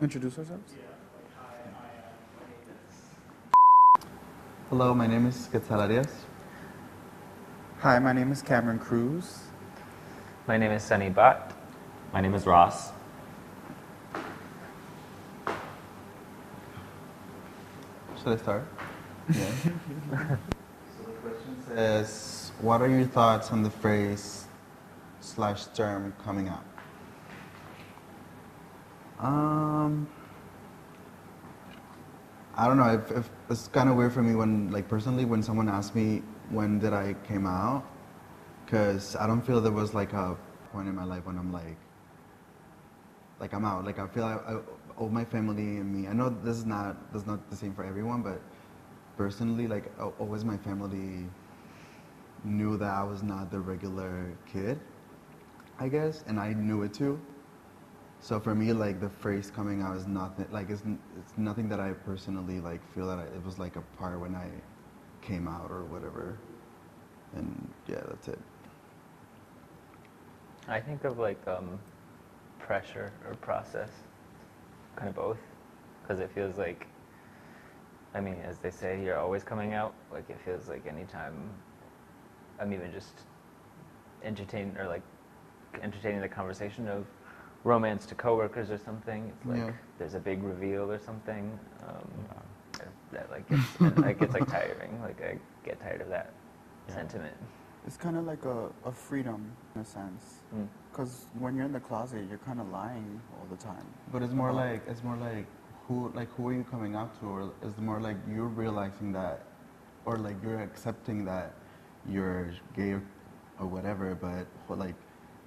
Introduce ourselves? Hello, my name is Quetzal Arias. Hi, my name is Cameron Cruz. My name is Sunny Bott. My name is Ross. Should I start? Yeah. So the question says, what are your thoughts on the phrase / term coming out? I don't know. If it's kind of weird for me when, like, personally, when someone asks me when did I came out, because I don't feel there was like a point in my life when I'm like I'm out. Like I feel all my family and me. I know that's not the same for everyone, but personally, like always my family knew that I was not the regular kid, I guess, and I knew it too. So for me, like the phrase coming out is nothing. Like it's nothing that I personally like feel that it was like a part when I came out or whatever. And yeah, that's it. I think of like pressure or process, kind of both, because it feels like, I mean, as they say, you're always coming out. Like it feels like anytime I'm even just entertaining the conversation of romance to coworkers or something, it's like there's a big reveal or something that like gets like tiring. Like I get tired of that sentiment. It's kind of like a freedom in a sense. Because when you're in the closet, you're kind of lying all the time. But it's more like who are you coming out to, or is it more like you're realizing that, or like you're accepting that you're gay or whatever, but like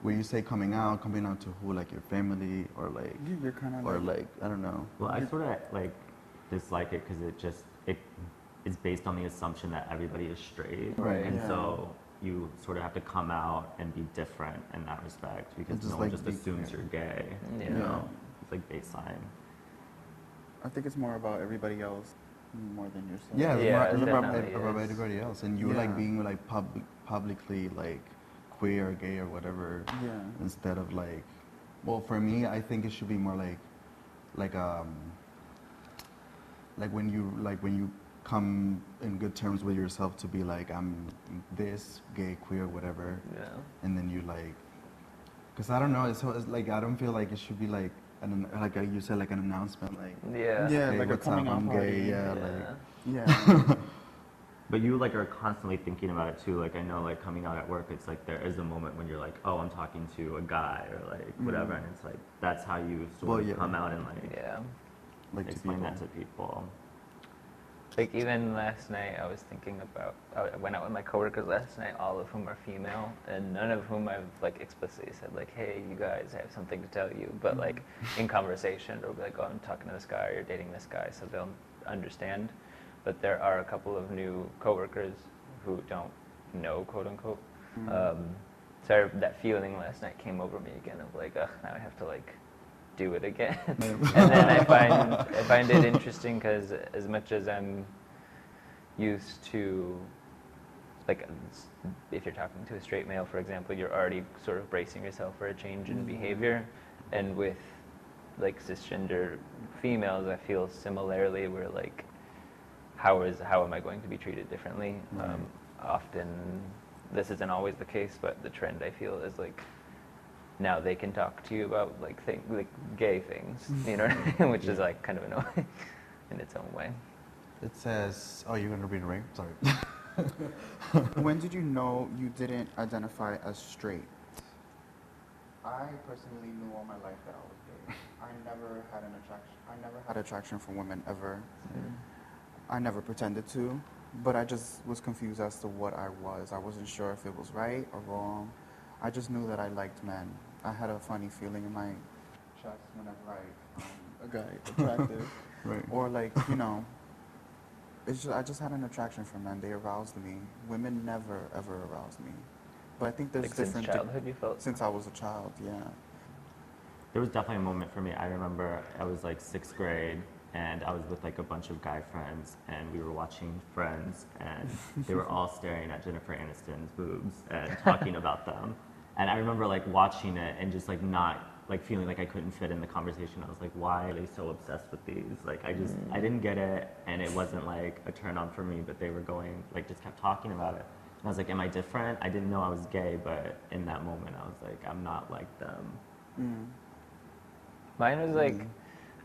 when you say coming out to who, like your family or like You're kind of or like I don't know. Well, I sort of like dislike it because it is based on the assumption that everybody is straight, Right. and Yeah. so you sort of have to come out and be different in that respect because Just no one like just be- assumes you're gay. Yeah. You know, it's like baseline. I think it's more about everybody else more than yourself. Yeah, Yeah, it's it about definitely is. everybody else, and you Yeah. like being like publicly like queer or gay or whatever, Yeah. instead of like, well, for me, I think it should be more like when you come in good terms with yourself to be like I'm this gay, queer, whatever, Yeah. and then you like, because I don't know, it's like I don't feel like it should be like like you said, like an announcement, like Yeah. Yeah, hey, like a what's coming up, out I'm party. gay, yeah, Yeah. like. Yeah. But you like are constantly thinking about it too. Like I know, like coming out at work, it's like there is a moment when you're like, oh, I'm talking to a guy or like whatever, and it's like that's how you sort of come out and like Yeah. Like to explain people. that to people. Like even last night, I was thinking about. I went out with my coworkers last night, all of whom are female, and none of whom I've like explicitly said like, "Hey, you guys, I have something to tell you." But like in conversation, they'll be like, "Oh, I'm talking to this guy, or you're dating this guy," so they'll understand. But there are a couple of new coworkers who don't know, quote unquote. So that feeling last night came over me again of like, ugh, now I have to like do it again. And then I find it interesting because as much as I'm used to, like, if you're talking to a straight male, for example, you're already sort of bracing yourself for a change in behavior, and with like cisgender females, I feel similarly. Where like, how am I going to be treated differently? Often, this isn't always the case, but the trend I feel is like, now they can talk to you about like gay things, you know, which is like kind of annoying in its own way. It says, oh, you're going to read it, right? Sorry. When did you know you didn't identify as straight? I personally knew all my life that I was gay. I never had attraction for women ever. I never pretended to, but I just was confused as to what I was. I wasn't sure if it was right or wrong. I just knew that I liked men. I had a funny feeling in my chest whenever I a guy attractive. Right. Or like, you know, I just had an attraction for men. They aroused me. Women never ever aroused me. But I think there's Like since different childhood, you felt. since I was a child, yeah. There was definitely a moment for me. I remember I was like 6th grade and I was with like a bunch of guy friends and we were watching Friends and they were all staring at Jennifer Aniston's boobs and talking about them. And I remember like watching it and just like not like feeling like I couldn't fit in the conversation. I was like, why are they so obsessed with these? Like I didn't get it, and it wasn't like a turn on for me, but they were going, like just kept talking about it. And I was like, am I different? I didn't know I was gay, but in that moment I was like, I'm not like them. Mine was like,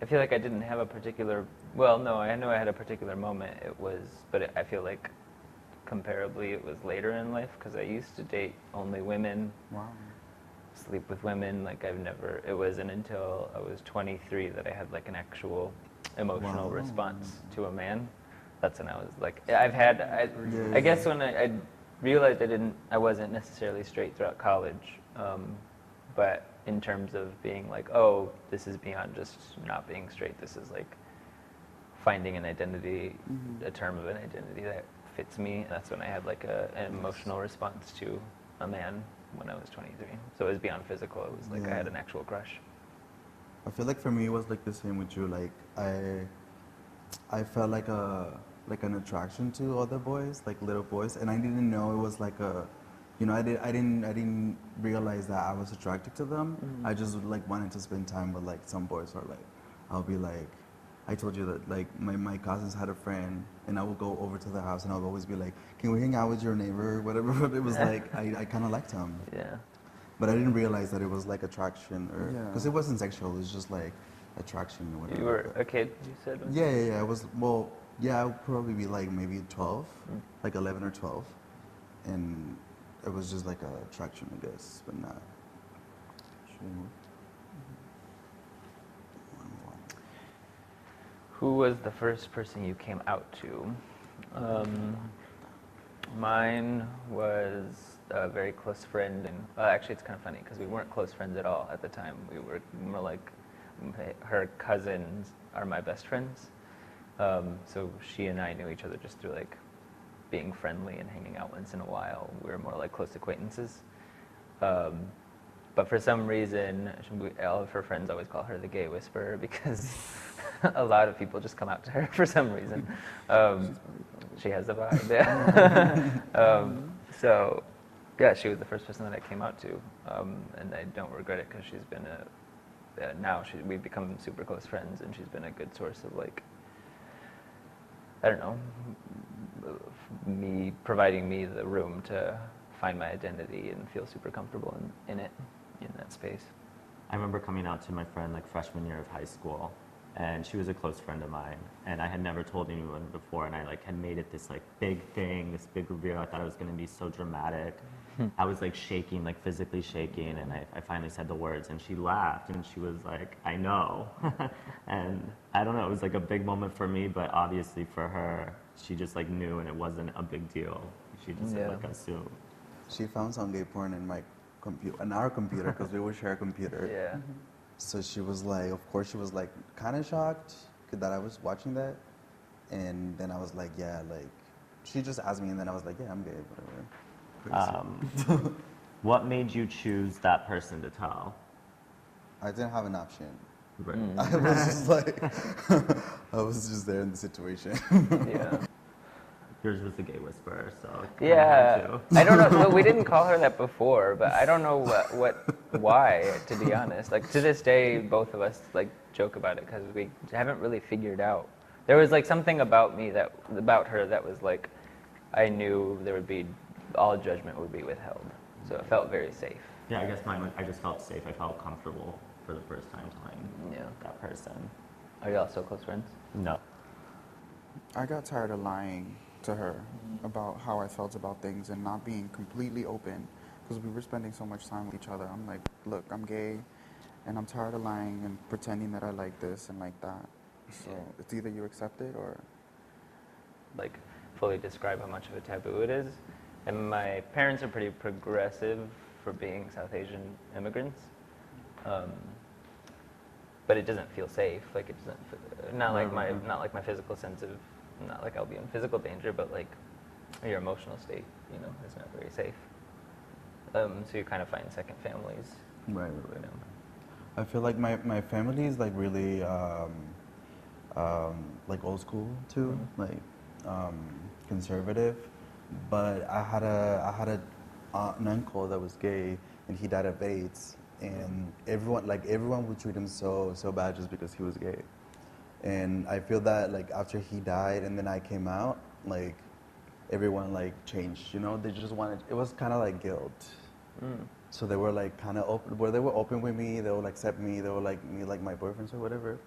I feel like I didn't have a particular, well, no, I know I had a particular moment. I feel like comparably it was later in life because I used to date only women, Wow. sleep with women. Like it wasn't until I was 23 that I had like an actual emotional response to a man. That's when I was like, I guess when I realized I wasn't necessarily straight throughout college, but in terms of being like, oh, this is beyond just not being straight. This is like finding an identity, a term of an identity that fits me. And that's when I had like an emotional response to a man when I was 23. So it was beyond physical. It was like I had an actual crush. I feel like for me it was like the same with you. Like I felt like an attraction to other boys, like little boys, and I didn't know it was like a, I didn't realize that I was attracted to them. I just like wanted to spend time with like some boys, or like I'll be like, I told you that like my cousins had a friend, and I would go over to the house and I would always be like, can we hang out with your neighbor or whatever. But it was like I kind of liked him. Yeah. But I didn't realize that it was like attraction, or because it wasn't sexual. It was just like attraction or whatever. You were a kid, you said? Yeah. I was, well, yeah, I would probably be like maybe 12, like 11 or 12. And it was just like a attraction, I guess, but not. Should we move? Who was the first person you came out to? Mine was a very close friend, and actually it's kind of funny because we weren't close friends at all at the time. We were more like, her cousins are my best friends. So she and I knew each other just through like being friendly and hanging out once in a while. We were more like close acquaintances. But for some reason, all of her friends always call her the gay whisperer because a lot of people just come out to her for some reason. She has a vibe, yeah. So, yeah, she was the first person that I came out to, and I don't regret it because she's been we've become super close friends, and she's been a good source of like, I don't know, providing me the room to find my identity and feel super comfortable in that space. I remember coming out to my friend like freshman year of high school, and she was a close friend of mine, and I had never told anyone before, and I like had made it this like big thing, this big reveal. I thought it was going to be so dramatic. I was like shaking, like physically shaking, and I finally said the words, and she laughed, and she was like, I know. And I don't know, it was like a big moment for me, but obviously for her, she just like knew, and it wasn't a big deal. She just like assumed. She found some gay porn in my computer, in our computer, because we would share a computer. Yeah. So she was like, of course she was like kind of shocked that I was watching that. And then I was like, yeah, like, she just asked me, and then I was like, yeah, I'm gay, whatever. What made you choose that person to tell? I didn't have an option. Right. I was just like, I was just there in the situation. Yeah. Yours was the gay whisperer, so Yeah, I don't know. Well, we didn't call her that before, but I don't know why. To be honest, like to this day, both of us like joke about it because we haven't really figured out. There was like something about her that was like, I knew there would be all judgment would be withheld, so it felt very safe. Yeah, I guess mine. I just felt safe. I felt comfortable for the first time telling that person. Are you all still close friends? No. I got tired of lying to her about how I felt about things and not being completely open because we were spending so much time with each other. I'm like, look, I'm gay and I'm tired of lying and pretending that I like this and like that. So it's either you accept it or... Like, fully describe how much of a taboo it is. And my parents are pretty progressive for being South Asian immigrants. But it doesn't feel safe. Like it doesn't, not like my physical sense of, not like I'll be in physical danger, but like your emotional state, is not very safe. So you kind of find second families. Right. I feel like my family is like really like old school too, like conservative. But I had an uncle that was gay, and he died of AIDS. and everyone would treat him so bad just because he was gay. And I feel that like after he died and then I came out, like everyone like changed, you know? They just wanted, it was kind of like guilt. So they were like kind of open, where they were open with me, they would accept me, they would like me like my boyfriends or whatever.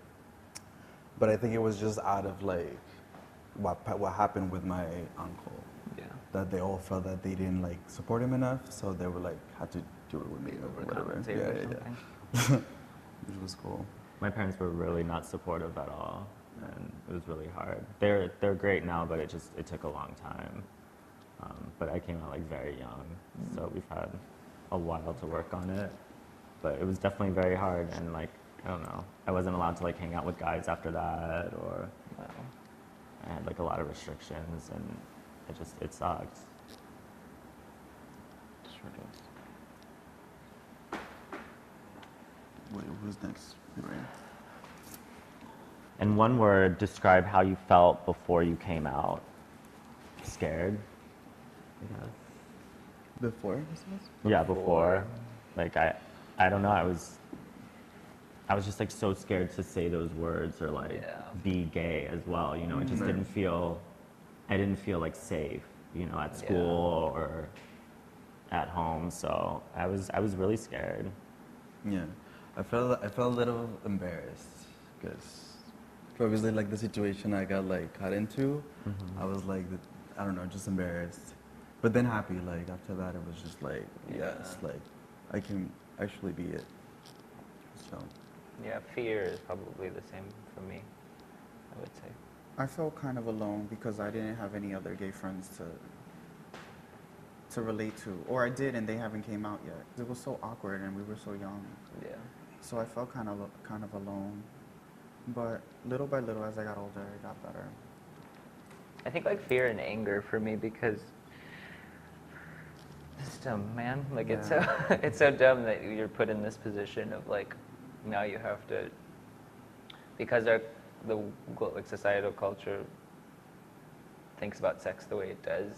But I think it was just out of like what happened with my uncle. Yeah. That they all felt that they didn't like support him enough, so they were like had to do it with me or whatever. Overcompensate or something. Yeah. Which was cool. My parents were really not supportive at all, and it was really hard. They're great now, but it took a long time. But I came out like very young, so we've had a while to work on it. But it was definitely very hard, and like I don't know, I wasn't allowed to like hang out with guys after that, or Wow. I had like a lot of restrictions, and it sucked. Sure does. Wait, who's next? Right. In one word, describe how you felt before you came out. Scared. Yeah. Before? Yeah, before. Like I don't know. I was just like so scared to say those words or like Yeah. be gay as well. You know, it just didn't feel. I didn't feel like safe. You know, at school or at home. So I was really scared. Yeah, I felt a little embarrassed because obviously like the situation I got like caught into, I was like, I don't know, just embarrassed, but then happy. Like after that, it was just like yes, like I can actually be it. So Yeah, fear is probably the same for me, I would say. I felt kind of alone because I didn't have any other gay friends to relate to, or I did and they haven't came out yet. It was so awkward and we were so young, Yeah. so I felt kind of alone. But little by little, as I got older, it got better. I think like fear and anger for me because it's dumb, man. Like it's so it's so dumb that you're put in this position of like now you have to, because like societal culture thinks about sex the way it does,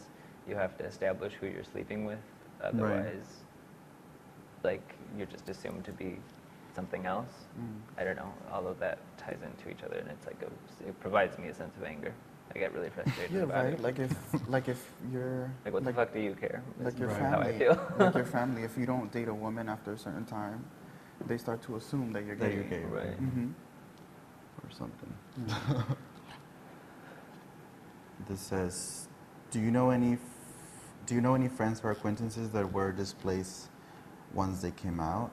you have to establish who you're sleeping with. Otherwise, like you're just assumed to be something else. I don't know. All of that ties into each other, and it's like it provides me a sense of anger. I get really frustrated Yeah, about right. it. Like if you're Like, what the fuck do you care? like your That's family, how I feel. like your family. If you don't date a woman after a certain time, they start to assume that you're gay. that you're gay, Right. or something. This says, do you know any friends or acquaintances that were displaced once they came out?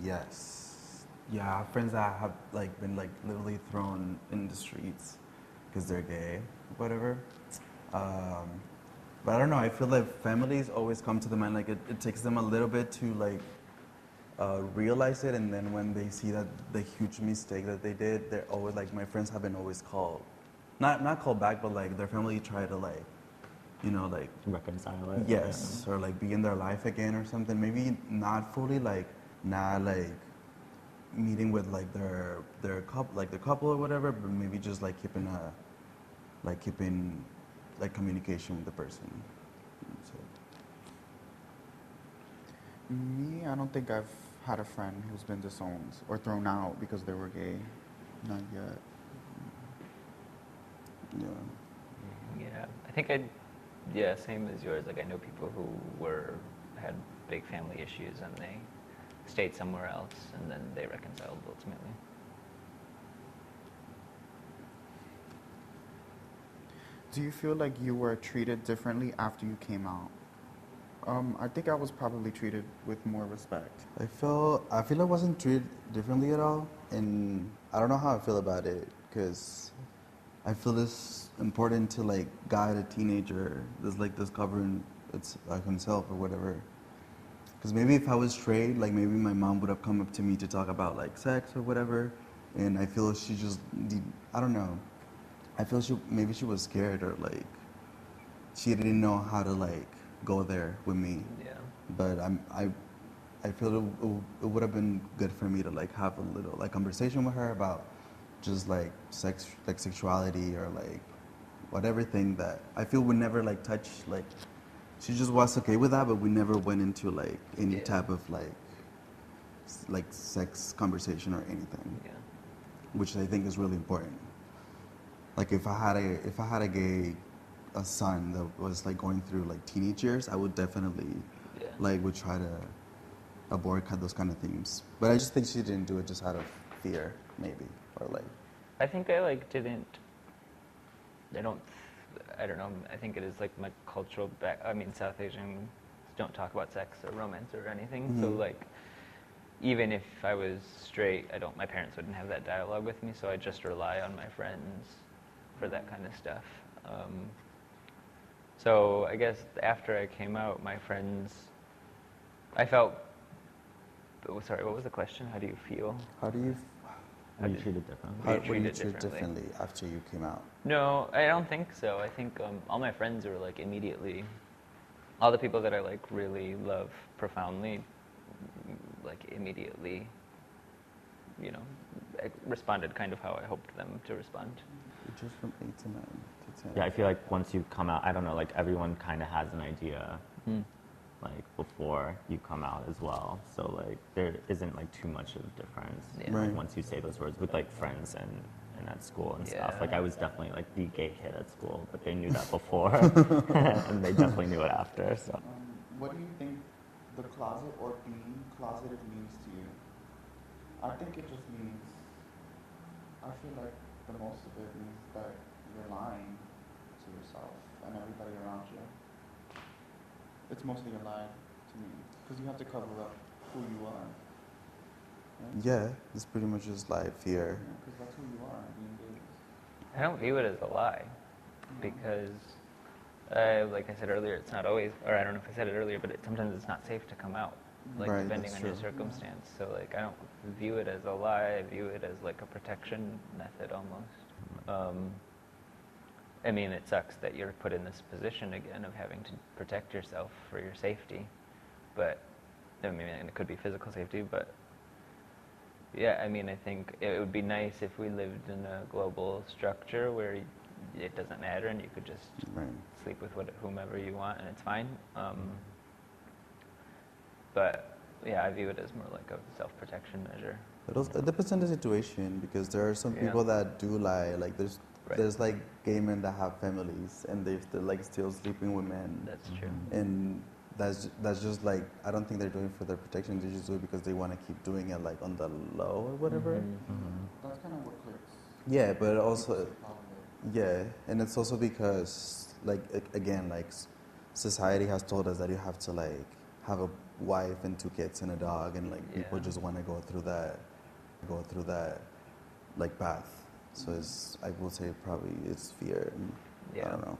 Yes. Yeah, I have friends that have like been like literally thrown in the streets because they're gay, whatever. But I don't know. I feel like families always come to the mind. Like it takes them a little bit to like realize it, and then when they see that the huge mistake that they did, they're always like, my friends have been always called, not called back, but like their family try to like, you know, like Reconcile it. yes, or like be in their life again or something. Maybe not fully, like not like meeting with like their couple, like the couple or whatever, but maybe just like keeping communication with the person. So. Me, I don't think I've had a friend who's been disowned or thrown out because they were gay. Not yet. Yeah. Yeah, I think same as yours. Like I know people who had big family issues and they stayed somewhere else and then they reconciled ultimately. Do you feel like you were treated differently after you came out? I think I was probably treated with more respect. I feel I wasn't treated differently at all, and I don't know how I feel about it because I feel it's important to like guide a teenager that's like discovering it's like himself or whatever. Because maybe if I was straight, like maybe my mom would have come up to me to talk about like sex or whatever, and I feel she just I don't know. I feel maybe she was scared or like she didn't know how to like go there with me. Yeah. But I feel it would have been good for me to like have a little like conversation with her about just like sex, like sexuality or like whatever thing that I feel we never like touch. Like she just was okay with that, but we never went into like any type of like like sex conversation or anything, Yeah. which I think is really important. Like if I had a son that was like going through like teenage years, I would definitely Yeah. like would try to avoid those kind of themes. But I just think she didn't do it just out of fear, maybe, or like. I think I like didn't. I don't. I don't know. I think it is like my cultural back. I mean, South Asians don't talk about sex or romance or anything. So Mhm. like, even if I was straight, I don't. My parents wouldn't have that dialogue with me. So I just rely on my friends for that kind of stuff. So I guess after I came out, my friends, I felt. Oh, sorry, what was the question? How do you feel? How do you Were you treated differently? How- how were you treated treated differently. differently after you came out? No, I don't think so. I think all my friends were like immediately, all the people that I like really love profoundly, like immediately, you know, responded kind of how I hoped them to respond. Just from 8 to 9 to 10. Yeah, I feel like once you come out, I don't know, like everyone kind of has an idea, Hmm. like before you come out as well. So like there isn't like too much of a difference. Yeah. Right. Like, once you say those words with like friends and at school and stuff. Yeah. Like I was definitely like the gay kid at school, but they knew that before, and they definitely knew it after. So What do you think the closet or being closeted means to you? I think it just means, I feel like the most of it means that you're lying to yourself and everybody around you. It's mostly a lie to me, because you have to cover up who you are. Right? Yeah, it's pretty much just like fear. Because that's who you are, being gay. I don't view it as a lie because, like I said earlier, it's not always, or I don't know if I said it earlier, but sometimes it's not safe to come out, like Right, depending that's on your true. circumstance. So like I don't view it as a lie. I view it as like a protection method almost. I mean, it sucks that you're put in this position again of having to protect yourself for your safety, but I mean, and it could be physical safety, but yeah, I mean, I think it would be nice if we lived in a global structure where it doesn't matter and you could just Right. sleep with whomever you want and it's fine. But yeah, I view it as more like a self-protection measure. It depends on the situation because there are some Yeah. people that do lie. Like Right. there's like gay men that have families and they're like still sleeping with men. That's true. And that's just like I don't think they're doing it for their protection. They just do it because they want to keep doing it like on the low or whatever. Mhm. That's kind of what clicks. Yeah, but also People say closeted. yeah, and it's also because like again like society has told us that you have to like have a wife and 2 kids and a dog, and like people Yeah. just want to go through that like path. So it's I will say probably it's fear. And I Yeah. don't know.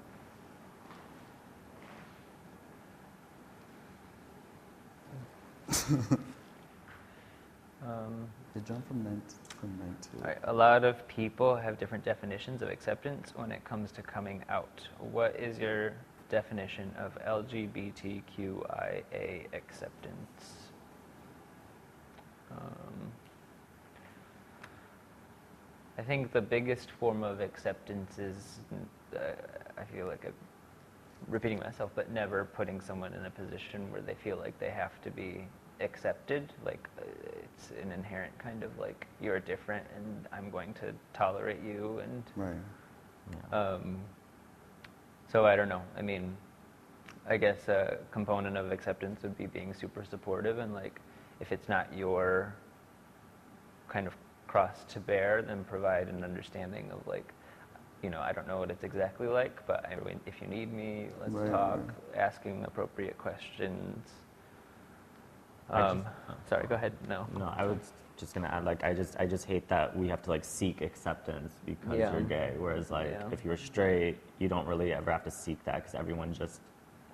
They jump from 9 to. All right, a lot of people have different definitions of acceptance when it comes to coming out. What is your definition of LGBTQIA acceptance? I think the biggest form of acceptance is, I feel like I'm repeating myself, but never putting someone in a position where they feel like they have to be accepted. Like it's an inherent kind of like you're different and I'm going to tolerate you. And Right. yeah. so I don't know. I mean, I guess a component of acceptance would be being super supportive and like if it's not your kind of cross to bear, then provide an understanding of like, you know, I don't know what it's exactly like, but if you need me, let's Right, talk, right. asking appropriate questions. I just- Sorry, go ahead. No. No, I was just gonna add, like, I just hate that we have to like seek acceptance because Yeah. you're gay. Whereas like Yeah. if you're straight, you don't really ever have to seek that because everyone just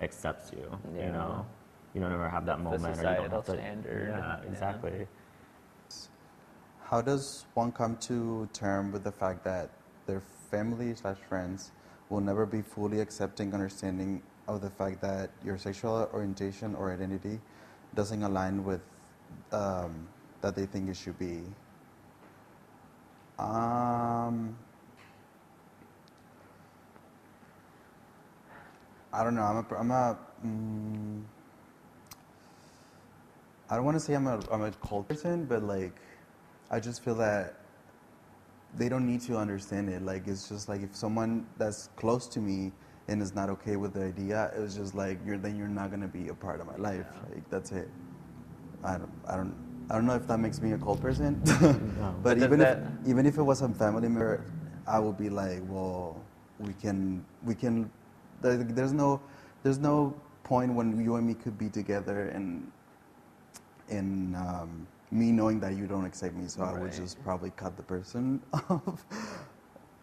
accepts you. Yeah. You know, you don't ever have that The moment, or you don't societal have to. standard. Yeah, Yeah. exactly. How does one come to term with the fact that their family/friends will never be fully accepting, understanding of the fact that your sexual orientation or identity doesn't align with that they think it should be? I don't know. I don't want to say I'm a cold person, but like, I just feel that they don't need to understand it. Like, it's just like if someone that's close to me and is not okay with the idea, it's just like you're not gonna be a part of my life. Like, that's it. I don't know if that makes me a cold person, No. but does even if it was a family member, I would be like, well, we can. There's no point when you and me could be together and in me knowing that you don't accept me, so I would Right. just probably cut the person off.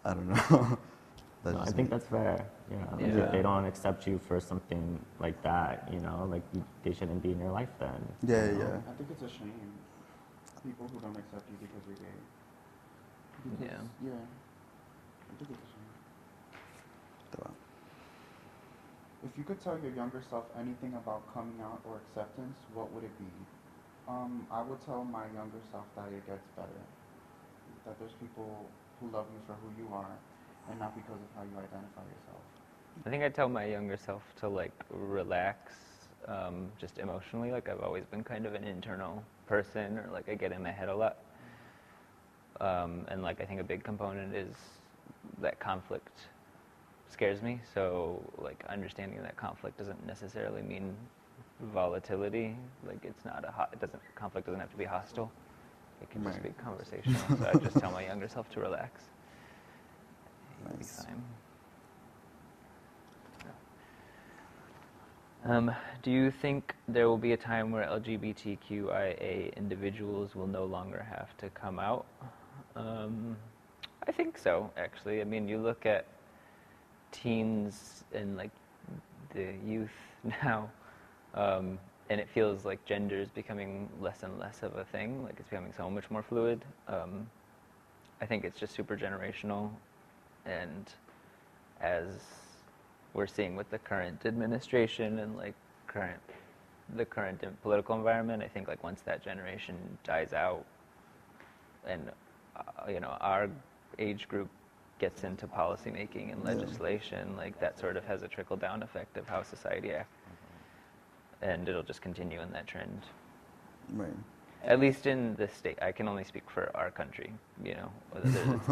I don't know. That's No, I just think me. that's fair. You know, like, Yeah. if they don't accept you for something like that, you know, like they shouldn't be in your life then. Yeah, you know? yeah. I think it's a shame. People who don't accept you because you're gay. Because, yeah. I think it's a shame. If you could tell your younger self anything about coming out or acceptance, what would it be? I would tell my younger self that it gets better. That there's people who love you for who you are and not because of how you identify yourself. I think I tell my younger self to like relax, just emotionally. Like I've always been kind of an internal person, or like I get in my head a lot. And like I think a big component is that conflict scares me. So like understanding that conflict doesn't necessarily mean volatility. Like it's not conflict doesn't have to be hostile. It can just be Right. conversational. So I just tell my younger self to relax. You'll be Nice. fine. Do you think there will be a time where LGBTQIA individuals will no longer have to come out? I think so, actually. I mean, you look at teens and like the youth now, and it feels like gender is becoming less and less of a thing. Like it's becoming so much more fluid. I think it's just super generational, and as we're seeing with the current administration and like the current political environment, I think like once that generation dies out, and our age group gets into policy making and Yeah. legislation, like that sort of has a trickle down effect of how society acts, and it'll just continue in that trend. Right. At least in this state, I can only speak for our country. You know,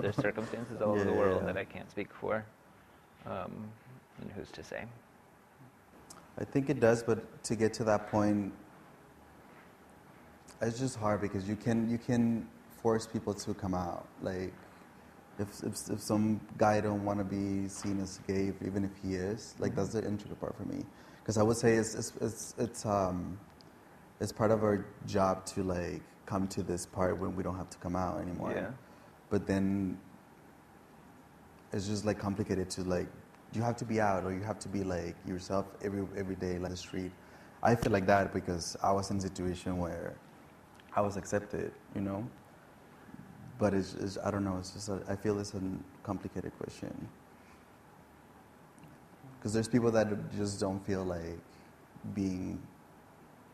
there's circumstances all over the world Yeah. that I can't speak for, and who's to say? I think it does, but to get to that point, it's just hard because you can force people to come out. Like, if some guy don't want to be seen as gay, even if he is, like that's the intricate part for me. Because I would say it's part of our job to like come to this part when we don't have to come out anymore. Yeah. But then it's just like complicated to like you have to be out or you have to be like yourself every day like the street. I feel like that because I was in a situation where I was accepted, you know. But it's I don't know. It's just I feel it's a complicated question because there's people that just don't feel like being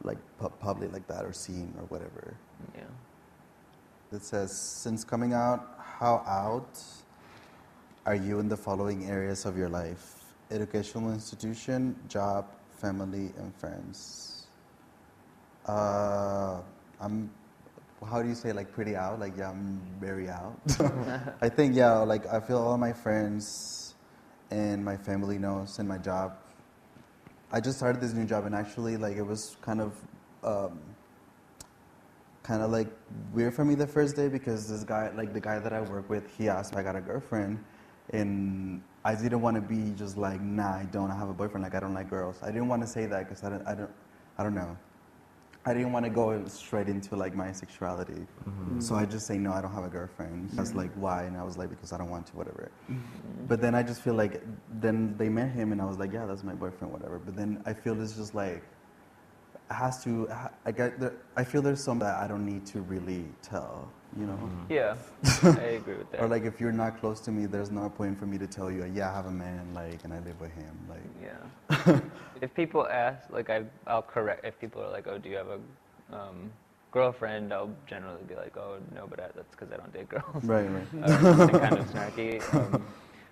like public like that or seen or whatever. Yeah. It says, since coming out, how out are you in the following areas of your life? Educational institution, job, family, and friends. I'm, how do you say, like, pretty out? Like, yeah, I'm very out. I think, yeah, like, I feel all my friends and my family knows, and my job. I just started this new job, and actually, like, it was kind of like weird for me the first day because this guy, like the guy that I work with, he asked if I got a girlfriend, and I didn't want to be just like, nah, I don't have a boyfriend. Like I don't like girls. I didn't want to say that because I don't know. I didn't want to go straight into like my sexuality, so I just say no, I don't have a girlfriend. That's like why, and I was like because I don't want to, whatever. But then I just feel like then they met him, and I was like, yeah, that's my boyfriend, whatever. But then I feel it's just like. I feel there's some that I don't need to really tell, you know? Yeah, I agree with that. Or like if you're not close to me, there's no point for me to tell you, yeah, I have a man, like, and I live with him, like. Yeah. If people ask, like, I'll correct. If people are like, "Oh, do you have a girlfriend?" I'll generally be like, "Oh, no, but that's because I don't date girls." Right. Something kind of snarky.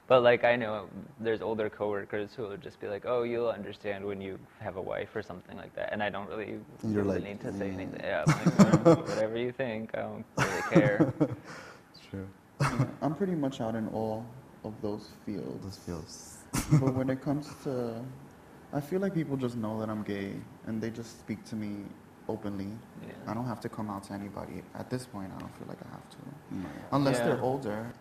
But like I know there's older coworkers who will just be like, "Oh, you'll understand when you have a wife or something like that," and I don't really You're feel the like, need to say yeah. anything. Yeah, I'm like, "Oh, whatever you think, I don't really care." It's true. Yeah, I'm pretty much out in all of those fields. This feels. But when it comes to, I feel like people just know that I'm gay and they just speak to me openly. Yeah. I don't have to come out to anybody. At this point, I don't feel like I have to. No. Unless Yeah. they're older.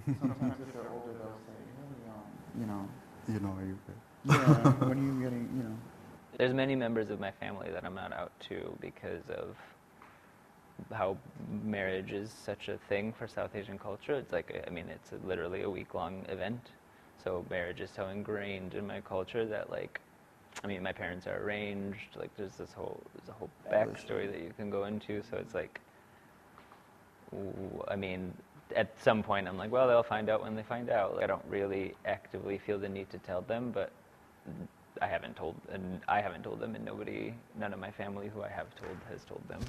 Sometimes if they're older, they'll say, hey, you know, You know, are you good? yeah, when are you getting, you know. There's many members of my family that I'm not out to because of how marriage is such a thing for South Asian culture. It's like, I mean, it's literally a week-long event. So marriage is so ingrained in my culture that, like, I mean, my parents are arranged. Like, there's a whole backstory that you can go into. So it's like, I mean, at some point I'm like, well, they'll find out when they find out. Like, I don't really actively feel the need to tell them, but I haven't told them, and none of my family who I have told has told them.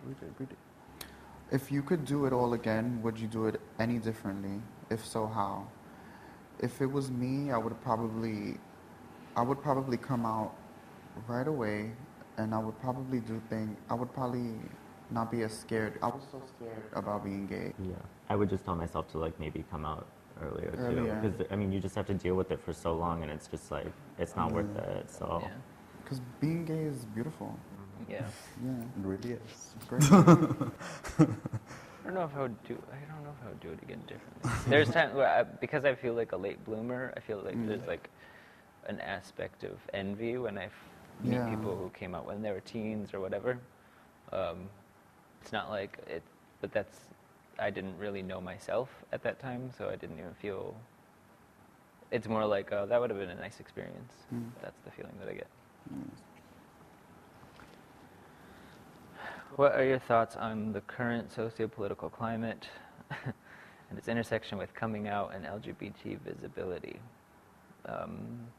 We did. If you could do it all again, would you do it any differently? If so, how? If it was me, I would probably come out right away, and I would probably not be as scared. I was so scared about being gay. Yeah, I would just tell myself to like maybe come out earlier too, Earlier. because I mean you just have to deal with it for so long, and it's just like it's not worth it. So Yeah. Because being gay is beautiful. Yeah. Yeah, It really is. it's great. I don't know if I would do it again differently. There's times where because I feel like a late bloomer, I feel like there's like an aspect of envy when I meet Yeah. people who came out when they were teens or whatever. It's not like it, but I didn't really know myself at that time, so I didn't even feel. It's more like that would have been a nice experience. That's the feeling that I get. What are your thoughts on the current socio-political climate and its intersection with coming out and LGBT visibility?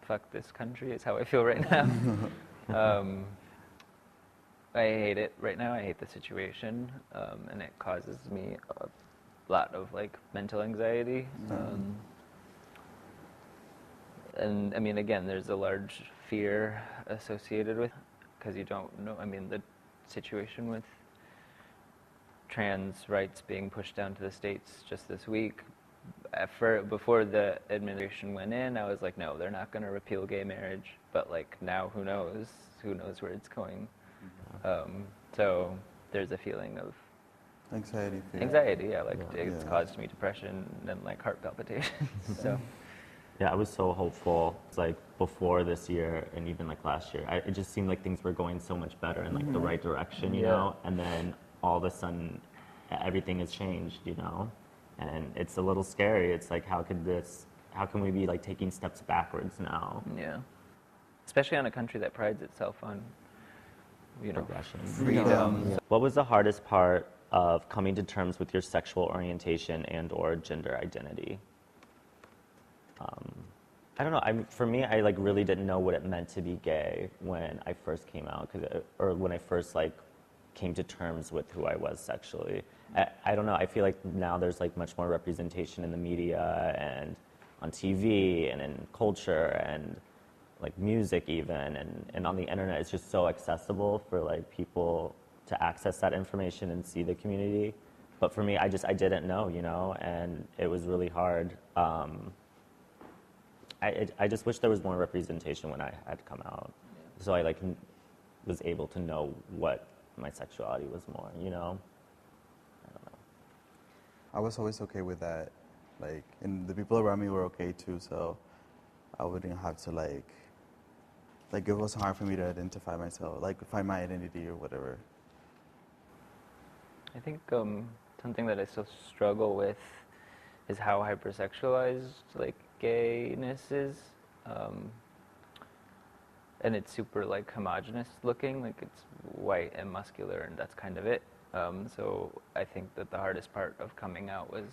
Fuck this country is how I feel right now. I hate it right now. I hate the situation, and it causes me a lot of like mental anxiety. And I mean, again, there's a large fear associated with because you don't know. I mean, the situation with trans rights being pushed down to the states just this week. Before the administration went in, I was like, no, they're not going to repeal gay marriage. But like now, who knows? Who knows where it's going? So there's a feeling of Anxiety. Fear. anxiety. Yeah, like Yeah. it's Yeah. caused me depression and like heart palpitations. So yeah, I was so hopeful. It's like before this year and even like last year, it just seemed like things were going so much better in like the right direction, you Yeah. know. And then all of a sudden, everything has changed, you know. And it's a little scary. It's like, how can we be like taking steps backwards now? yeah, especially on a country that prides itself on, you know, Progression. Freedom. Yeah. What was the hardest part of coming to terms with your sexual orientation and/or gender identity? I don't know. For me, I like really didn't know what it meant to be gay when I first came out, or when I first like came to terms with who I was sexually. I don't know. I feel like now there's like much more representation in the media and on TV and in culture and like music even and on the internet. It's just so accessible for like people to access that information and see the community. But for me, I didn't know, you know, and it was really hard. I just wish there was more representation when I had come out, so I like was able to know what my sexuality was more, you know. I don't know. I was always okay with that, like, and the people around me were okay too. So I wouldn't have to like it was hard for me to identify myself, like find my identity or whatever. I think something that I still struggle with is how hypersexualized like gayness is, and it's super like homogenous looking, like it's white and muscular, and that's kind of it. So I think that the hardest part of coming out was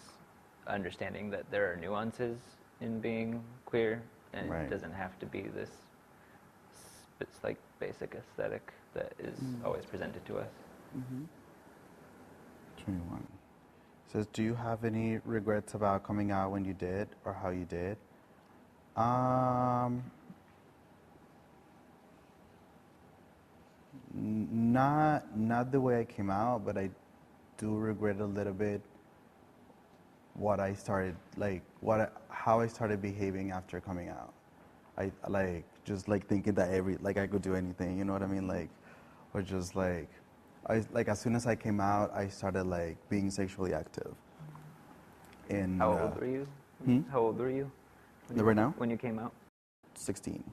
understanding that there are nuances in being queer, and Right. it doesn't have to be this it's like basic aesthetic that is always presented to us. 21. Says, do you have any regrets about coming out when you did or how you did? Not the way I came out, but I do regret a little bit what I started, like how I started behaving after coming out. I like just like thinking that I could do anything, you know what I mean? Like, or just like, as soon as I came out, I started like being sexually active. And How old were you? How old were you? Right now? When you came out? 16.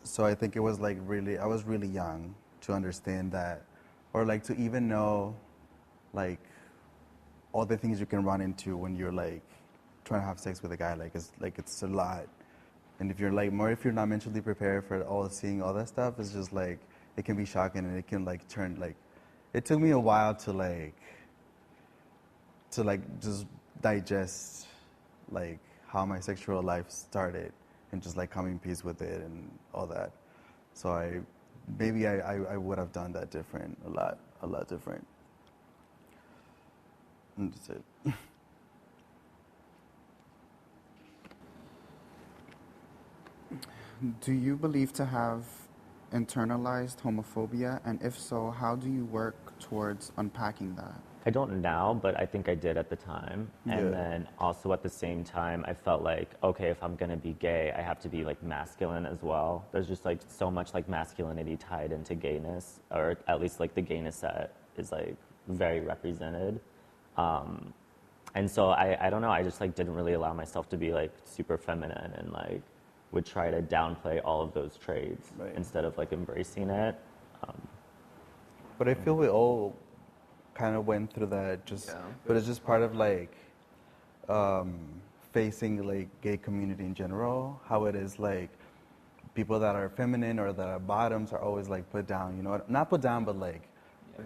So I think it was like I was really young to understand that, or like to even know, like, all the things you can run into when you're like trying to have sex with a guy. It's a lot. And if you're not mentally prepared for seeing all that stuff, it's just like, it can be shocking and it can like turn like, it took me a while to just digest like how my sexual life started and just like come in peace with it and all that. So I would have done that different, a lot different. And that's it. Do you believe to have internalized homophobia? And if so, how do you work towards unpacking that? I don't now, but I think I did at the time. And Yeah. then also at the same time, I felt like, okay, if I'm gonna be gay, I have to be like masculine as well. There's just like so much like masculinity tied into gayness, or at least like the gayness that is like very represented. And so I don't know, I just like didn't really allow myself to be like super feminine and like would try to downplay all of those traits Right. instead of like embracing it. But I feel we all kind of went through that, but it's just part of like facing like gay community in general. How it is like people that are feminine or that are bottoms are always like put down. You know, not put down, but like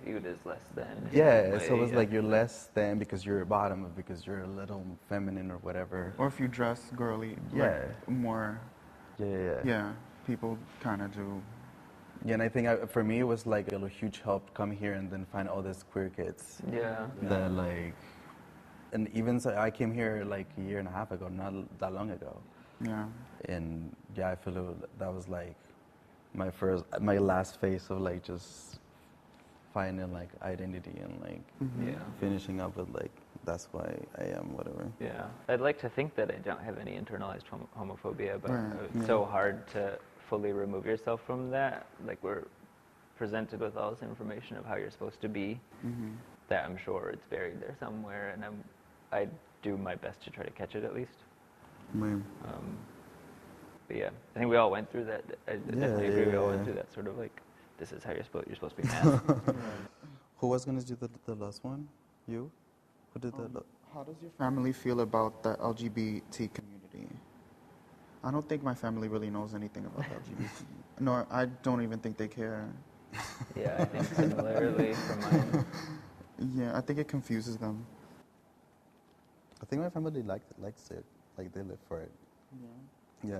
Viewed as less than. yeah. So it's like you're less than because you're a bottom, or because you're a little feminine or whatever. Or if you dress girly, Yeah. like more, Yeah. yeah, people kind of do. Yeah, and I think for me it was like a huge help come here and then find all these queer kids Yeah. that like, and even so I came here like a year and a half ago, not that long ago, Yeah. and yeah, I feel that was like my last phase of like just finding like identity and like Yeah. finishing up with like that's why I am whatever. Yeah. I'd like to think that I don't have any internalized homophobia, but Right, it's yeah. so hard to fully remove yourself from that. Like, we're presented with all this information of how you're supposed to be, that I'm sure it's buried there somewhere, and I do my best to try to catch it at least. Right. But yeah, I think we all went through that. I definitely agree. We all went yeah. through that sort of like, this is how you're supposed to be man. Who was gonna do the last one? You? Who did the? How does your family feel about the LGBT community? I don't think my family really knows anything about the LGBT. No, I don't even think they care. Yeah, I think similarly for mine. Yeah, I think it confuses them. I think my family likes it. Like they live for it. Yeah.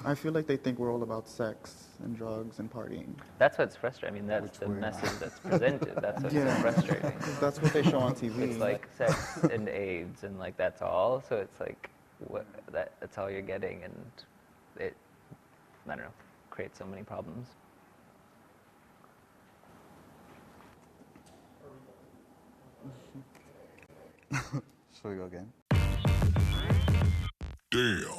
I feel like they think we're all about sex and drugs and partying. That's what's frustrating. I mean, that's Which the we're message not. that's presented. That's what's Yeah. so frustrating. That's what they show on TV. It's like sex and AIDS and like that's all. So it's like that's all you're getting, and it, I don't know, creates so many problems. Shall we go again? Damn.